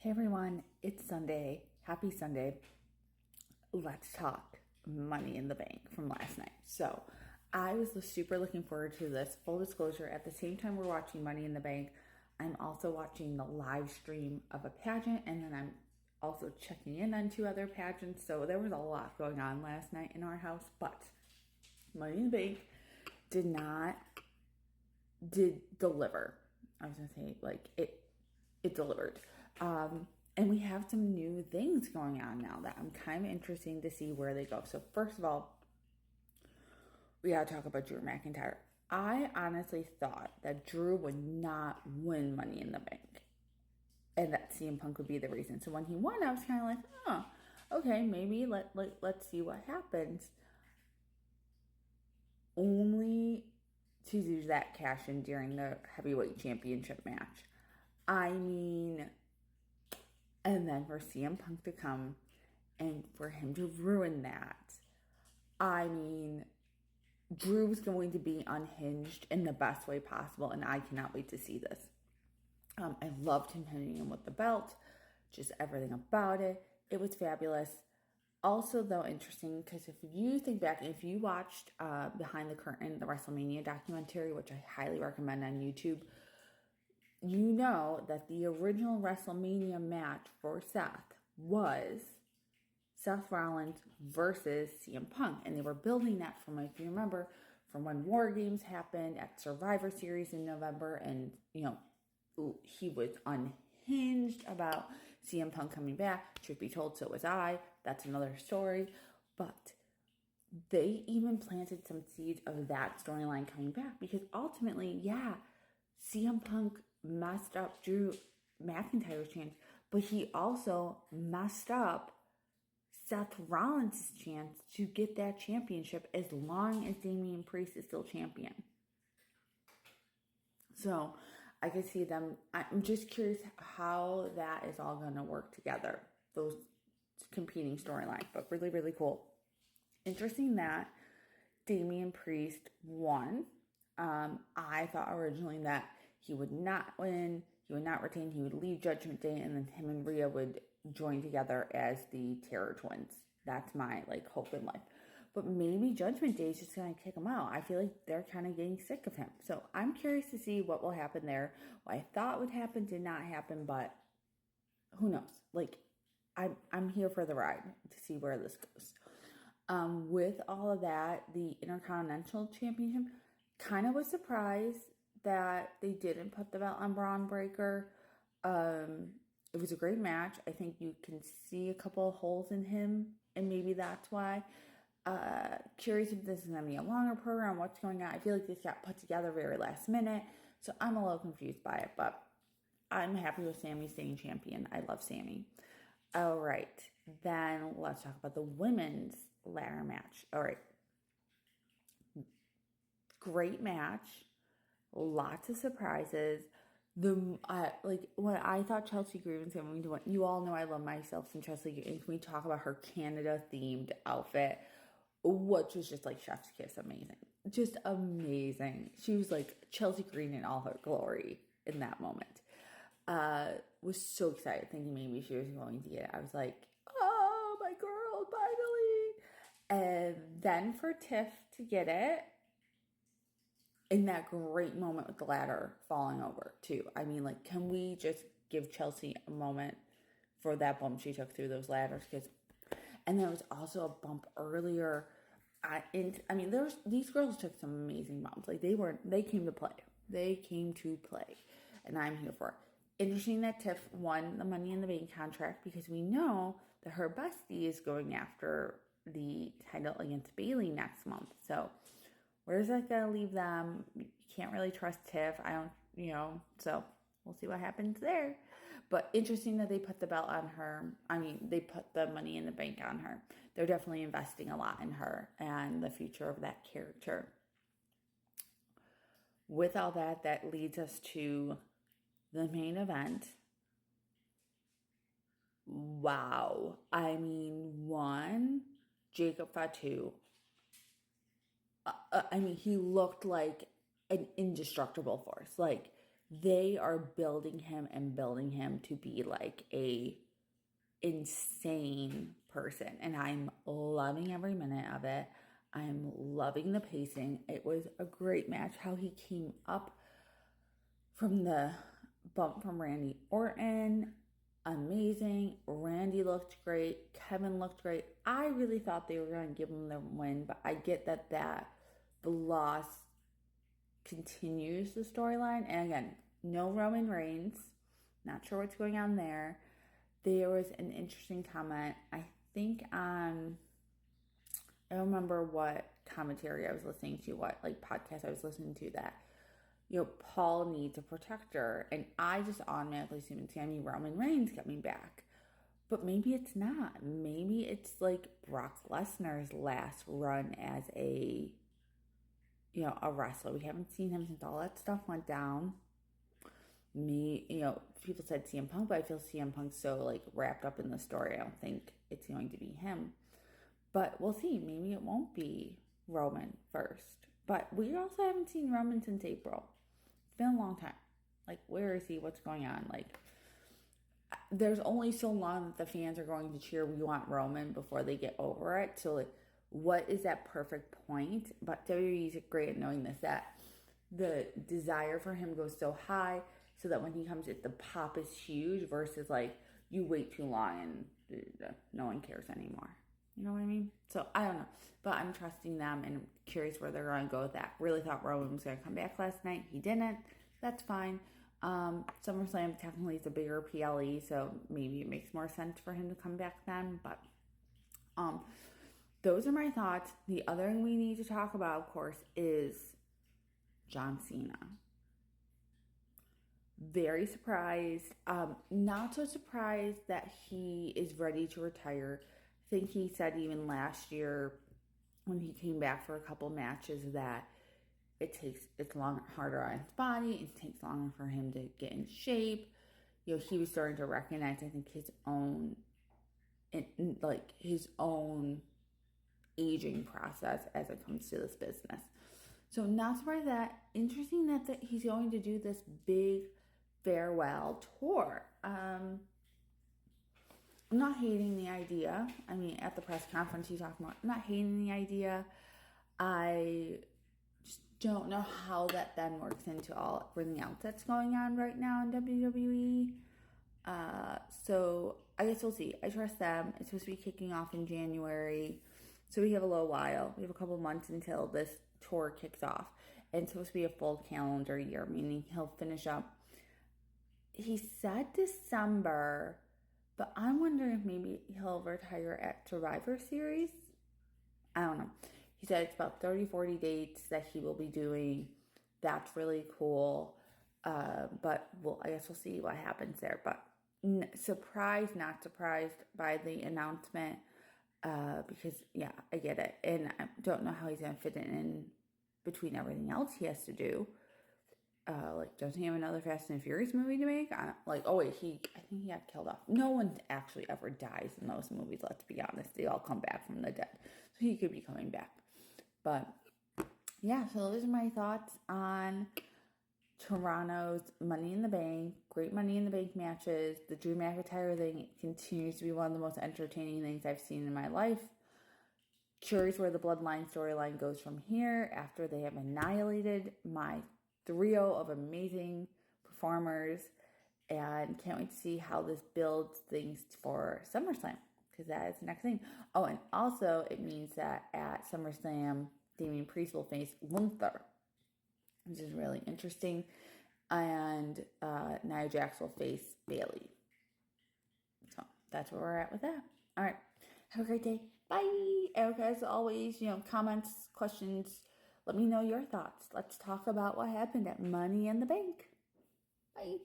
Hey everyone, it's Sunday. Happy Sunday. Let's talk Money in the Bank from last night. So, I was super looking forward to this. Full disclosure, at the same time we're watching Money in the Bank, I'm also watching the live stream of a pageant, and then I'm also checking in on two other pageants. So, there was a lot going on last night in our house, but Money in the Bank did deliver. I was gonna say it delivered. And we have some new things going on now that I'm kind of interested to see where they go. So first of all, we gotta talk about Drew McIntyre. I honestly thought that Drew would not win Money in the Bank, and that CM Punk would be the reason. So when he won, I was kind of like, oh, okay, maybe let's see what happens. Only to do that cash in during the heavyweight championship match. I mean, and then for CM Punk to come and for him to ruin that. I mean, Drew's going to be unhinged in the best way possible, and I cannot wait to see this. I loved him hitting him with the belt, just everything about it. It was fabulous. Also, though, interesting because if you think back, if you watched Behind the Curtain, the WrestleMania documentary, which I highly recommend on YouTube, you know that the original WrestleMania match for Seth was Seth Rollins versus CM Punk. And they were building that from, if you remember, from when War Games happened at Survivor Series in November. And, he was unhinged about CM Punk coming back. Truth be told, so was I. That's another story. But they even planted some seeds of that storyline coming back because ultimately, yeah, CM Punk messed up Drew McIntyre's chance, but he also messed up Seth Rollins' chance to get that championship as long as Damian Priest is still champion. So I could see them. I'm just curious how that is all going to work together, those competing storylines, but really, really cool. Interesting that Damian Priest won. I thought originally that he would not win, he would not retain, he would leave Judgment Day, and then him and Rhea would join together as the Terror Twins. That's my hope in life. But maybe Judgment Day is just gonna kick him out. I feel like they're kind of getting sick of him. So I'm curious to see what will happen there. What I thought would happen did not happen, but who knows? I'm here for the ride to see where this goes. With all of that, the Intercontinental Championship, kind of was surprised that they didn't put the belt on Braun Breaker. It was a great match. I think you can see a couple of holes in him, and maybe that's why. Curious if this is going to be a longer program, what's going on. I feel like this got put together very last minute, so I'm a little confused by it, but I'm happy with Sami staying champion. I love Sami. All right, then let's talk about the women's ladder match. All right, great match, lots of surprises. When I thought Chelsea Green was going to win, you all know I love myself some Chelsea Green. Can we talk about her Canada themed outfit, which was just like chef's kiss, amazing, just amazing. She was like Chelsea Green in all her glory in that moment. Was so excited thinking maybe she was going to get it. I was like, oh, my girl, finally. And then for Tiff to get it in that great moment with the ladder falling over too. I mean, can we just give Chelsea a moment for that bump she took through those ladders? And there was also a bump earlier. These girls took some amazing bumps. They came to play. They came to play, and I'm here for it. Interesting that Tiff won the Money in the Bank contract because we know that her bestie is going after the title against Bayley next month. So where's that going to leave them? You can't really trust Tiff. So we'll see what happens there. But interesting that they put the belt on her. They put the Money in the Bank on her. They're definitely investing a lot in her and the future of that character. With all that, that leads us to the main event. Wow. Jacob Fatu. He looked like an indestructible force. they are building him and building him to be like a insane person, and I'm loving every minute of it. I'm loving the pacing. It was a great match. How he came up from the bump from Randy Orton, amazing. Randy looked great. Kevin looked great. I really thought they were going to give him the win, but I get that the loss continues the storyline. And again, no Roman Reigns. Not sure what's going on there. There was an interesting comment, I think on, I don't remember what commentary I was listening to, what like podcast I was listening to, that, you know, Paul needs a protector. And I just automatically assume it's going to be Roman Reigns coming back. But maybe it's not. Maybe it's like Brock Lesnar's last run as a, you know, a wrestler. We haven't seen him since all that stuff went down. You know, people said CM Punk, but I feel CM Punk's so like wrapped up in the story. I don't think it's going to be him. But we'll see. Maybe it won't be Roman first. But we also haven't seen Roman since April. It's been a long time. Like, where is he? What's going on? Like, there's only so long that the fans are going to cheer "We want Roman" before they get over it. So, like, what is that perfect point? But WWE's great at knowing this, that the desire for him goes so high so that when he comes, the pop is huge versus, like, you wait too long and no one cares anymore. You know what I mean? So, I don't know. But I'm trusting them and I'm curious where they're going to go with that. Really thought Roman was going to come back last night. He didn't. That's fine. SummerSlam technically is a bigger PLE, so maybe it makes more sense for him to come back then. But those are my thoughts. The other thing we need to talk about, of course, is John Cena. Very surprised. Not so surprised that he is ready to retire. I think he said even last year when he came back for a couple matches that it's harder on his body. It takes longer for him to get in shape. You know, he was starting to recognize, I think, his own aging process as it comes to this business. So not surprised that. Interesting that he's going to do this big farewell tour. I'm not hating the idea. I mean, at the press conference he talked about, I'm not hating the idea. I just don't know how that then works into everything else that's going on right now in WWE. So I guess we'll see. I trust them. It's supposed to be kicking off in January. So we have a little while. We have a couple months until this tour kicks off. And it's supposed to be a full calendar year, meaning he'll finish up. He said December, but I'm wondering if maybe he'll retire at Survivor Series. I don't know. He said it's about 30, 40 dates that he will be doing. That's really cool. But I guess we'll see what happens there. But surprised, not surprised by the announcement. Because, yeah, I get it. And I don't know how he's going to fit it in between everything else he has to do. Like, doesn't he have another Fast and Furious movie to make? I think he got killed off. No one actually ever dies in those movies, let's be honest. They all come back from the dead. So he could be coming back. But, yeah, so those are my thoughts on Toronto's Money in the Bank. Great Money in the Bank matches. The Drew McIntyre thing continues to be one of the most entertaining things I've seen in my life. Curious where the Bloodline storyline goes from here after they have annihilated my trio of amazing performers, and can't wait to see how this builds things for SummerSlam, because that is the next thing. Oh, and also it means that at SummerSlam, Damian Priest will face Gunther, which is really interesting, and Nia Jax will face Bayley. So that's where we're at with that. All right, have a great day. Bye. Erica, as always, comments, questions. Let me know your thoughts. Let's talk about what happened at Money in the Bank. Bye.